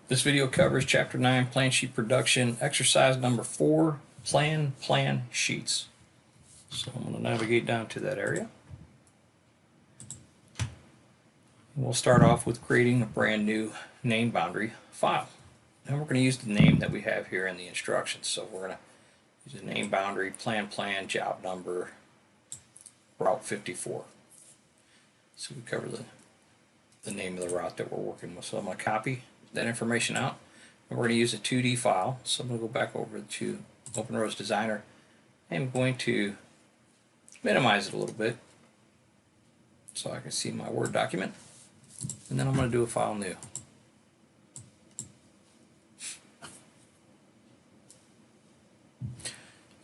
This video covers Chapter 9 Plan Sheet Production, exercise number 4, Plan Plan Sheets. So I'm going to navigate down to that area. We'll start off with creating a brand new name boundary file. And we're going to use the name that we have here in the instructions. So we're going to use a name boundary, plan, job number, route 54. So we cover the name of the route that we're working with. So I'm going to copy that information out, and we're going to use a 2D file. So I'm going to go back over to OpenRoads Designer. I'm going to minimize it a little bit so I can see my Word document, and then I'm going to do a file new.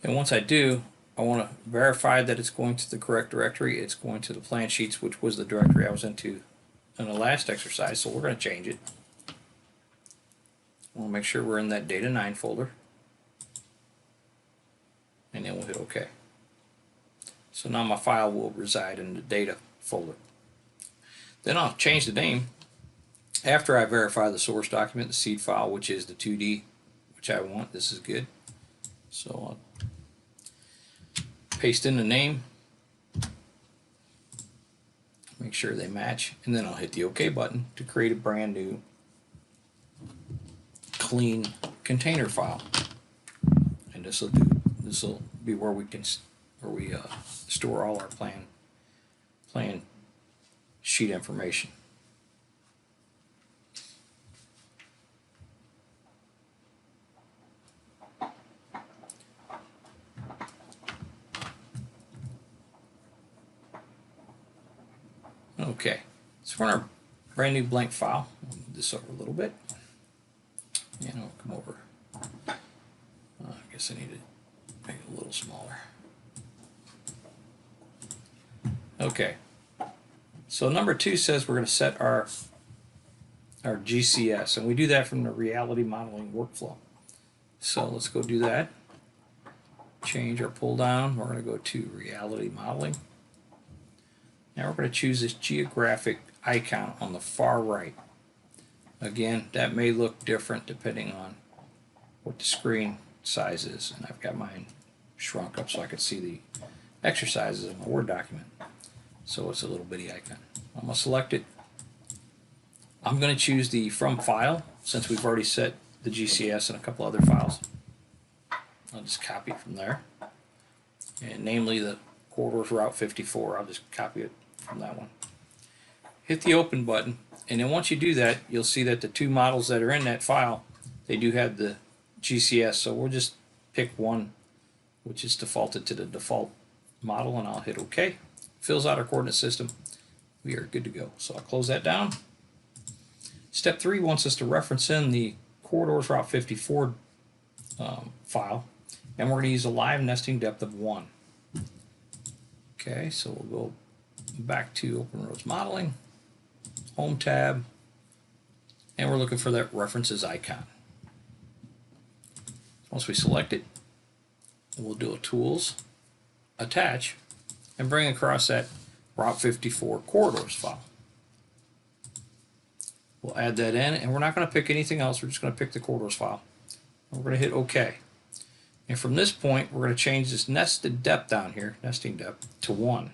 And once I do, I want to verify that it's going to the correct directory. It's going to the plan sheets, which was the directory I was into in the last exercise, so we're going to change it. We'll make sure we're in that Data 9 folder, and then we'll hit OK. So now my file will reside in the Data folder. Then I'll change the name after I verify the source document, the seed file, which is the 2D, which I want. This is good. So I'll paste in the name, make sure they match, and then I'll hit the OK button to create a brand new clean container file. And this will be where we store all our plan sheet information. Okay, so for our brand new blank file, I'll move this over a little bit, and I'll come over. I guess I need to make it a little smaller. Okay, so number 2 says we're going to set our GCS, and we do that from the reality modeling workflow. So let's go do that. Change our pull down. We're going to go to reality modeling. Now we're going to choose this geographic icon on the far right. Again, that may look different depending on what the screen size is, and I've got mine shrunk up so I can see the exercises in my Word document. So it's a little bitty icon. I'm going to select it. I'm going to choose the from file since we've already set the GCS and a couple other files. I'll just copy it from there, and namely the corridors route 54. I'll just copy it from that one. Hit the open button, and then once you do that, you'll see that the 2 models that are in that file, they do have the GCS. So we'll just pick one which is defaulted to the default model, and I'll hit OK. Fills out our coordinate system. We are good to go. So I'll close that down. Step 3 wants us to reference in the corridors route 54 file, and we're going to use a live nesting depth of 1. Okay, so we'll go back to OpenRoads Modeling, Home tab, and we're looking for that references icon. Once we select it, we'll do a Tools, Attach, and bring across that Route 54 corridors file. We'll add that in, and we're not going to pick anything else. We're just going to pick the corridors file. And we're going to hit OK. And from this point, we're going to change this nested depth down here, nesting depth, to 1.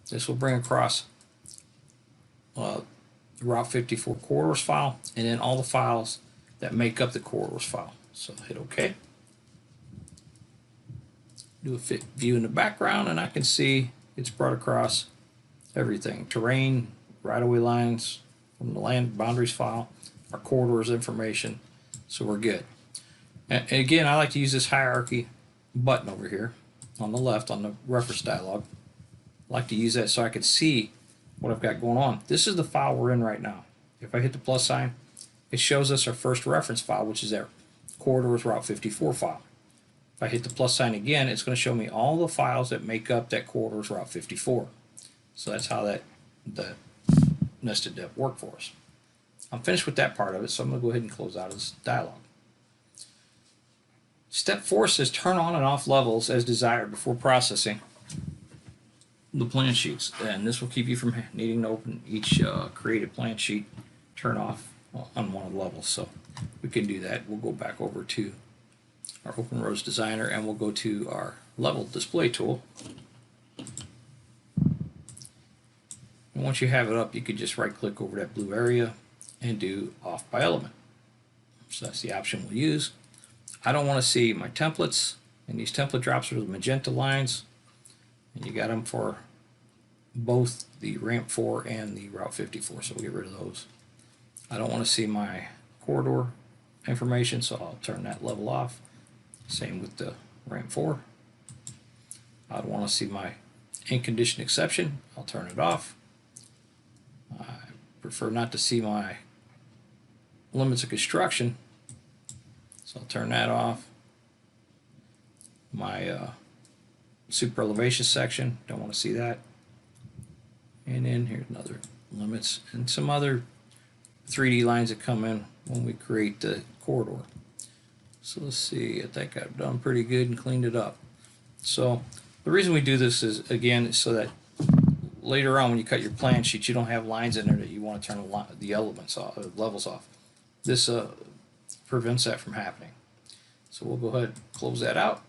This will bring across the Route 54 corridors file, and then all the files that make up the corridors file. So hit OK. Do a fit view in the background, and I can see it's brought across everything. Terrain, right-of-way lines from the land boundaries file, our corridors information, so we're good. And again, I like to use this hierarchy button over here on the left on the reference dialog. I like to use that so I can see what I've got going on. This is the file we're in right now. If I hit the plus sign, it shows us our first reference file, which is our corridors route 54 file. If I hit the plus sign again, it's going to show me all the files that make up that corridors route 54. So that's how the nested depth worked for us. I'm finished with that part of it, so I'm going to go ahead and close out this dialog. Step 4 says turn on and off levels as desired before processing the plan sheets, and this will keep you from needing to open each created plan sheet, turn off on one of the levels. So we can do that. We'll go back over to our Open Roads Designer and we'll go to our level display tool. And once you have it up, you can just right click over that blue area and do off by element. So that's the option we'll use. I don't want to see my templates, and these template drops are the magenta lines, and you got them for both the ramp 4 and the Route 54, so we'll get rid of those. I don't want to see my corridor information, so I'll turn that level off. Same with the ramp 4. I don't want to see my in condition exception, I'll turn it off. I prefer not to see my limits of construction, so I'll turn that off. My super elevation section, don't want to see that. And then here's another limits and some other 3D lines that come in when we create the corridor. So let's see, I think I've done pretty good and cleaned it up. So the reason we do this is, again, so that later on when you cut your plan sheets, you don't have lines in there that you want to turn the elements off, levels off. This prevents that from happening. So we'll go ahead and close that out.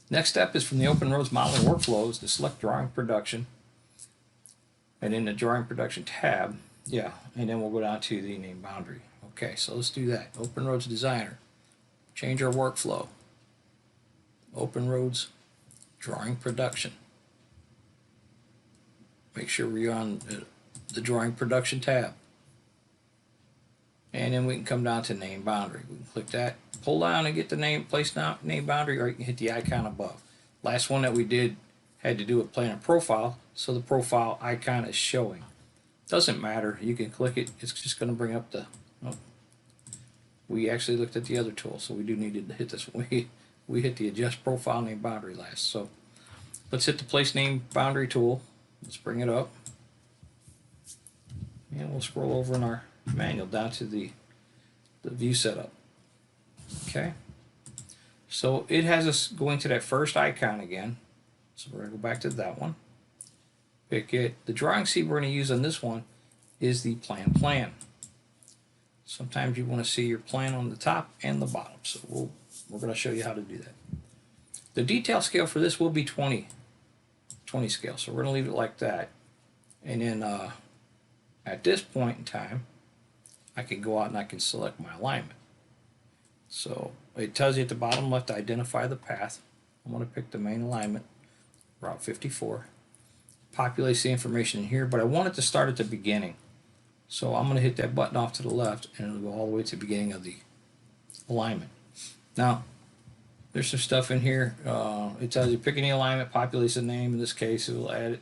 Next step is from the Open Roads Modeling Workflows to select Drawing Production. And in the Drawing Production tab, and then we'll go down to the name boundary. Okay, so let's do that. Open Roads Designer. Change our workflow. Open Roads Drawing Production. Make sure we're on the Drawing Production tab. And then we can come down to name boundary. We can click that, pull down and get the name boundary, or you can hit the icon above. Last one that we did had to do with Plan Profile, so the profile icon is showing. Doesn't matter, you can click it, it's just going to bring up the, we actually looked at the other tool, so we do need to hit this one. We hit the adjust profile name boundary last. So let's hit the place name boundary tool. Let's bring it up. And we'll scroll over in our manual down to the view setup. Okay. So it has us going to that first icon again. So we're going to go back to that one. Pick it. The drawing seed we're going to use on this one is the plan. Sometimes you want to see your plan on the top and the bottom. So we're going to show you how to do that. The detail scale for this will be 20 scale. So we're going to leave it like that. And then at this point in time, I can go out and I can select my alignment. So it tells you at the bottom left to identify the path. I'm going to pick the main alignment, Route 54. Populates the information in here, but I want it to start at the beginning. So I'm going to hit that button off to the left and it'll go all the way to the beginning of the alignment. Now, there's some stuff in here. It tells you pick any alignment, populates the name. In this case, it will add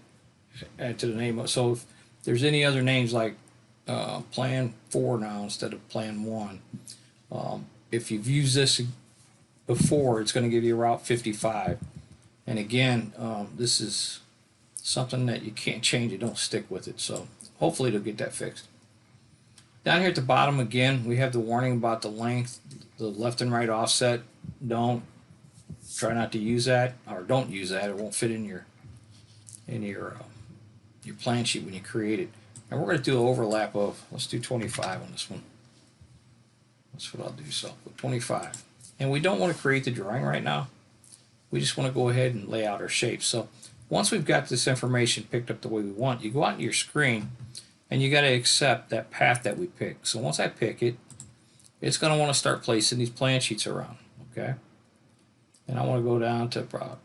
to the name. So if there's any other names like Plan 4 now instead of Plan 1, if you've used this before, it's going to give you Route 55. And again, this is something that you can't change it, don't stick with it. So hopefully it'll get that fixed. Down here at the bottom again, we have the warning about the length, the left and right offset. Try not to use that, or don't use that. It won't fit in your plan sheet when you create it. And we're going to do an overlap of, let's do 25 on this one. That's what I'll do. So with 25. And we don't want to create the drawing right now. We just want to go ahead and lay out our shapes. So once we've got this information picked up the way we want, you go out into your screen and you got to accept that path that we pick. So once I pick it, it's going to want to start placing these plan sheets around. Okay. And I want to go down to about,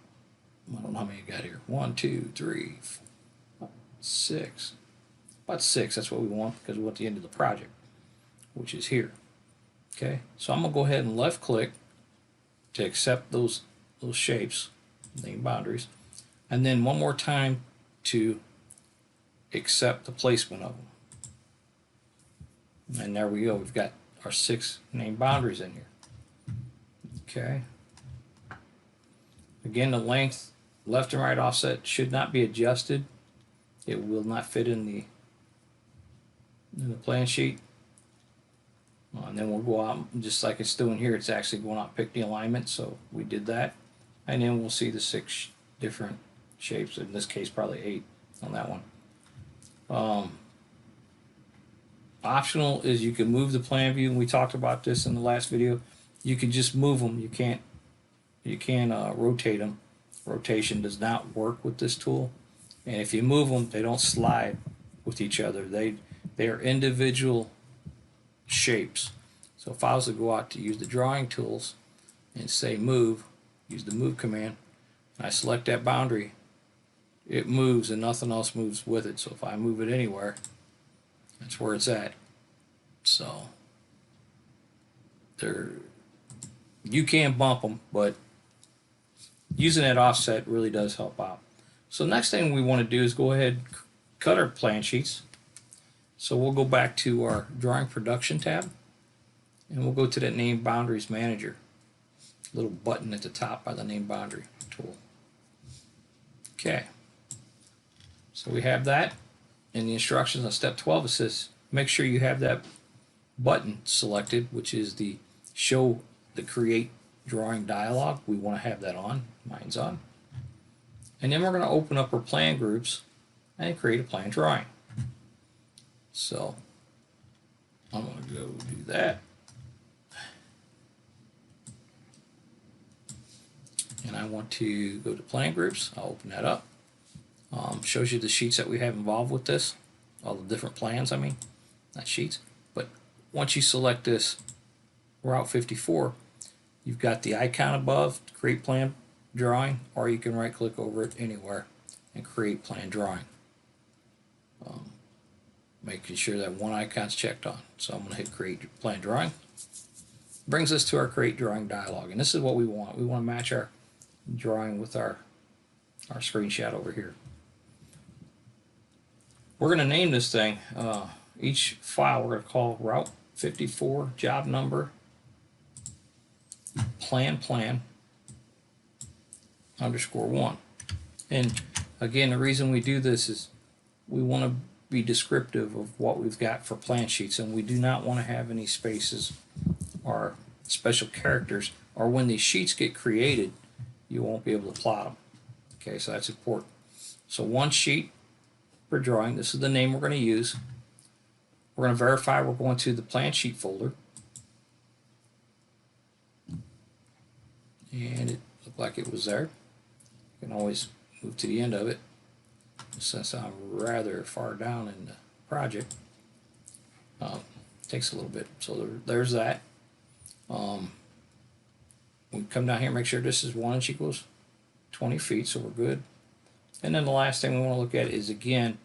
I don't know how many you got here. 1, 2, 3, 4, 6. About 6. That's what we want because we want the end of the project, which is here. Okay. So I'm going to go ahead and left click to accept those shapes, name boundaries, and then one more time to accept the placement of them. And there we go. We've got our 6 name boundaries in here. Okay. Again, the length, left and right offset should not be adjusted. It will not fit in the plan sheet. And then we'll go out, just like it's doing here, it's actually going out and pick the alignment. So we did that. And then we'll see the 6 different shapes. In this case, probably 8 on that one. Optional is you can move the plan view, and we talked about this in the last video. You can just move them. You can't rotate them. Rotation does not work with this tool, and if you move them, they don't slide with each other. They are individual shapes. So if I was to go out to use the drawing tools and say move, use the move command, and I select that boundary, it moves and nothing else moves with it. So if I move it anywhere, that's where it's at. So you can bump them, but using that offset really does help out. So next thing we want to do is go ahead and cut our plan sheets. So we'll go back to our drawing production tab, and we'll go to that name boundaries manager, little button at the top by the name boundary tool. Okay, so we have that. In the instructions on step 12, it says make sure you have that button selected, which is the show the create drawing dialog. We want to have that on. Mine's on. And then we're going to open up our plan groups and create a plan drawing. So I'm going to go do that. And I want to go to plan groups. I'll open that up. Shows you the sheets that we have involved with this, all the different plans, I mean, not sheets. But once you select this Route 54, you've got the icon above, create plan drawing, or you can right click over it anywhere and create plan drawing. Making sure that one icon's checked on. So I'm going to hit create plan drawing. Brings us to our create drawing dialog, and this is what we want. We want to match our drawing with our screenshot over here. We're going to name this thing, each file we're going to call Route 54 job number plan _1. And again, the reason we do this is we want to be descriptive of what we've got for plan sheets, and we do not want to have any spaces or special characters, or when these sheets get created you won't be able to plot them. Okay, so that's important. So one sheet per drawing. This is the name we're going to use. We're going to verify we're going to the plan sheet folder, and it looked like it was there. You can always move to the end of it since I'm rather far down in the project. Takes a little bit. So there's that. We come down here, make sure this is 1 inch equals 20 feet, so we're good. And then the last thing we want to look at is, again,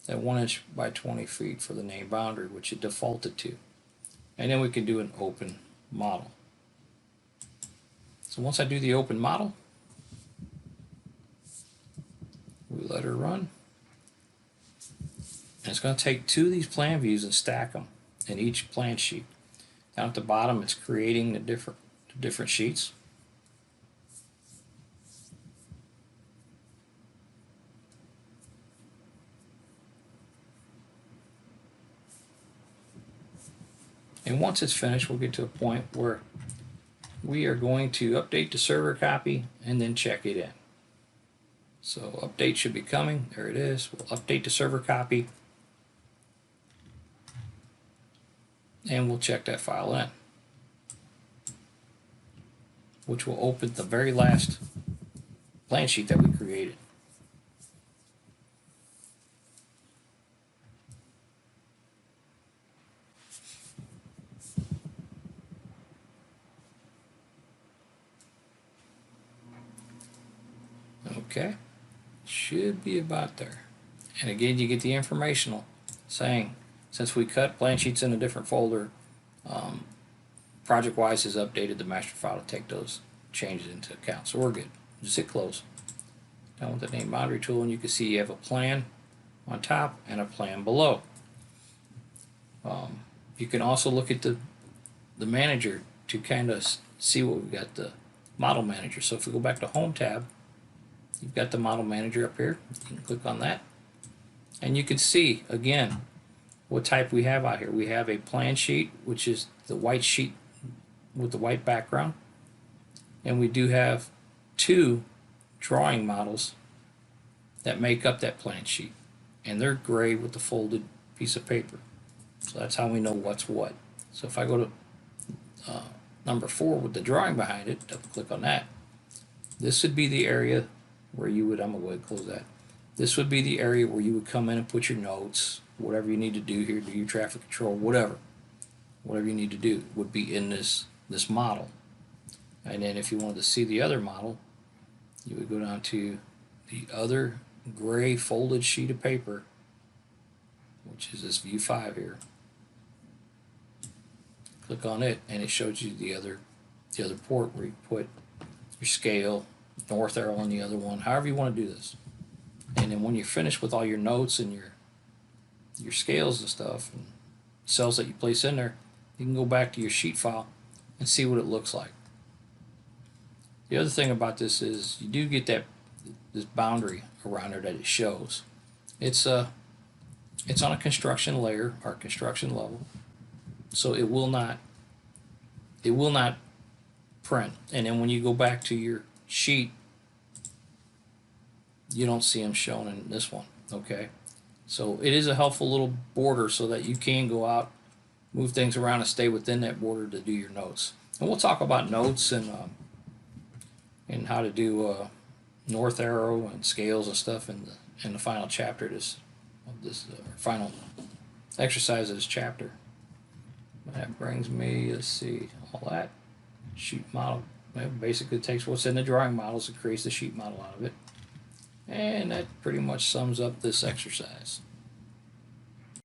that 1 inch by 20 feet for the name boundary, which it defaulted to. And then we can do an open model. So once I do the open model, we let her run. And it's going to take 2 of these plan views and stack them in each plan sheet. Down at the bottom, it's creating the different sheets. And once it's finished, we'll get to a point where we are going to update the server copy and then check it in. So update should be coming. There it is. We'll update the server copy and we'll check that file in, which will open the very last plan sheet that we created. Okay, should be about there. And again, you get the informational saying, since we cut plan sheets in a different folder, ProjectWise has updated the master file to take those changes into account. So we're good. Just hit close. Down with the name boundary tool, and you can see you have a plan on top and a plan below. You can also look at the manager to kind of see what we've got, the model manager. So if we go back to Home tab, you've got the model manager up here. You can click on that, and you can see again what type we have out here. We have a plan sheet, which is the white sheet with the white background, and we do have 2 drawing models that make up that plan sheet, and they're gray with the folded piece of paper. So that's how we know what's what. So if I go to number 4 with the drawing behind it, double click on that. This would be the area where you would, I'm going to go ahead and close that. This would be the area where you would come in and put your notes, whatever you need to do here, do your traffic control, whatever you need to do would be in this model. And then if you wanted to see the other model, you would go down to the other gray folded sheet of paper, which is this view 5 here. Click on it and it shows you the other port where you put your scale, north arrow on the other one, however you want to do this. And then when you're finished with all your notes and your scales and stuff and cells that you place in there, you can go back to your sheet file and see what it looks like. The other thing about this is you do get this boundary around there that it shows. It's on a construction layer or construction level, so it will not print. And then when you go back to your sheet, you don't see them shown in this one. Okay, so it is a helpful little border so that you can go out, move things around, and stay within that border to do your notes. And we'll talk about notes and how to do north arrow and scales and stuff in the final chapter of this final exercise of this chapter. That brings me, let's see, all that sheet model. That basically takes what's in the drawing models and creates the sheet model out of it. And that pretty much sums up this exercise.